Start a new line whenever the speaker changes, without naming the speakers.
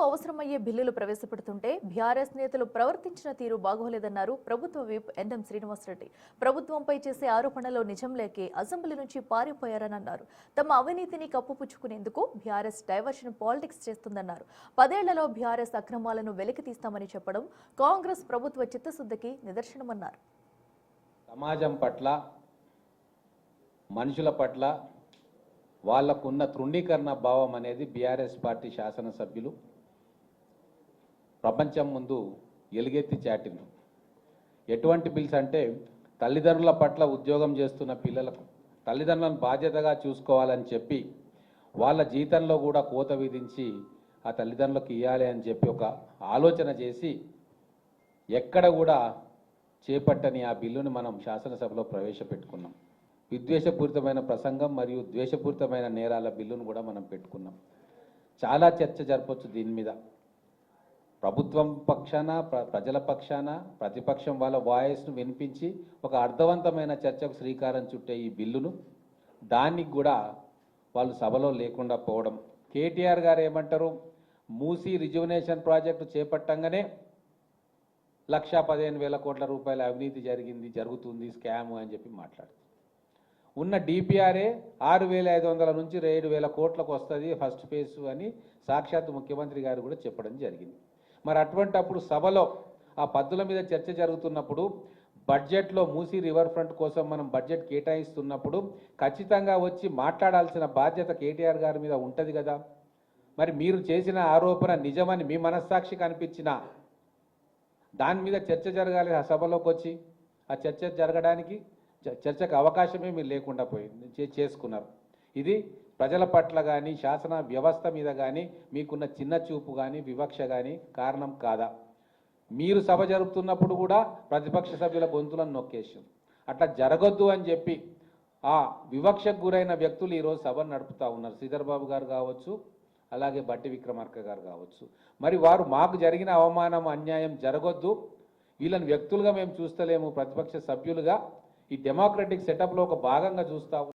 అవసరమయ్యే బిల్లులు ప్రవేశపెడుతుంటే బీఆర్ఎస్ నేతలు ప్రవర్తించిన తీరు బాగోలేదన్నారు ప్రభుత్వ విప్ ఎన్ఎం శ్రీనివాసరెడ్డి. ప్రభుత్వంపై చేసే ఆరోపణలో నిజం లేకే అసెంబ్లీ నుంచి పారిపోయారని అన్నారు. తమ అవినీతిని కప్పుపుచ్చుకునేందుకు బీఆర్ఎస్ డైవర్షన్ పాలిటిక్స్ చేస్తుందన్నారు. 10 ఏళ్లలో బీఆర్ఎస్ అక్రమాలను వెలికి తీస్తామని చెప్పడం కాంగ్రెస్ ప్రభుత్వ చిత్తశుద్ధికి నిదర్శనమన్నారు.
సమాజం పట్ల, మనుషుల పట్ల వాళ్ళకున్న తృణీకరణ భావం అనేది బీఆర్ఎస్ పార్టీ శాసనసభ్యులు ప్రపంచం ముందు ఎలుగెత్తి చాటిండ్రు. ఎటువంటి బిల్స్ అంటే తల్లిదండ్రుల పట్ల ఉద్యోగం చేస్తున్న పిల్లలకు తల్లిదండ్రులను బాధ్యతగా చూసుకోవాలని చెప్పి వాళ్ళ జీతంలో కూడా కోత విధించి ఆ తల్లిదండ్రులకు ఇవ్వాలి అని చెప్పి ఒక ఆలోచన చేసి ఎక్కడ కూడా చేపట్టని ఆ బిల్లుని మనం శాసనసభలో ప్రవేశపెట్టుకున్నాం. విద్వేషపూరితమైన ప్రసంగం మరియు ద్వేషపూరితమైన నేరాల బిల్లును కూడా మనం పెట్టుకున్నాం. చాలా చర్చ జరపచ్చు దీని మీద. ప్రభుత్వం పక్షాన, ప్రజల పక్షాన, ప్రతిపక్షం వాళ్ళ వాయిస్ను వినిపించి ఒక అర్థవంతమైన చర్చకు శ్రీకారం చుట్టే ఈ బిల్లును దానికి కూడా వాళ్ళు సభలో లేకుండా పోవడం. కేటీఆర్ గారు ఏమంటారు, మూసీ రిజువనేషన్ ప్రాజెక్టు చేపట్టంగానే 1,15,000 కోట్ల రూపాయల అవినీతి జరుగుతుంది, స్కామ్ అని చెప్పి మాట్లాడుతుంది. ఉన్న డిపిఆర్ఏ 6,500 నుంచి 7,000 కోట్లకు వస్తుంది ఫస్ట్ ఫేజ్ అని సాక్షాత్ ముఖ్యమంత్రి గారు కూడా చెప్పడం జరిగింది. మరి అటువంటప్పుడు సభలో ఆ పద్దుల మీద చర్చ జరుగుతున్నప్పుడు బడ్జెట్లో మూసీ రివర్ ఫ్రంట్ కోసం మనం బడ్జెట్ కేటాయిస్తున్నప్పుడు ఖచ్చితంగా వచ్చి మాట్లాడాల్సిన బాధ్యత కేటీఆర్ గారి మీద ఉంటుంది కదా. మరి మీరు చేసిన ఆరోపణ నిజమని మీ మనస్సాక్షికి అనిపించినా దాని మీద చర్చ జరగాలి. ఆ సభలోకి వచ్చి ఆ చర్చ జరగడానికి చర్చకు అవకాశమే మీరు లేకుండా పోయింది చేసుకున్నారు. ఇది ప్రజల పట్ల కానీ శాసన వ్యవస్థ మీద కానీ మీకున్న చిన్న చూపు కానీ వివక్ష కానీ కారణం కాదా? మీరు సభ జరుపుతున్నప్పుడు కూడా ప్రతిపక్ష సభ్యుల గొంతులను నొక్కేసారు. అట్లా జరగొద్దు అని చెప్పి ఆ వివక్షకు గురైన వ్యక్తులు ఈరోజు సభను నడుపుతూ ఉన్నారు. శ్రీధర్ బాబు గారు కావచ్చు, అలాగే బట్టి విక్రమార్క గారు కావచ్చు. మరి వారు మాకు జరిగిన అవమానం, అన్యాయం జరగొద్దు, వీళ్ళని వ్యక్తులుగా మేము చూస్తలేము, ప్రతిపక్ష సభ్యులుగా ఈ డెమోక్రటిక్ సెటప్లో ఒక భాగంగా చూస్తాము.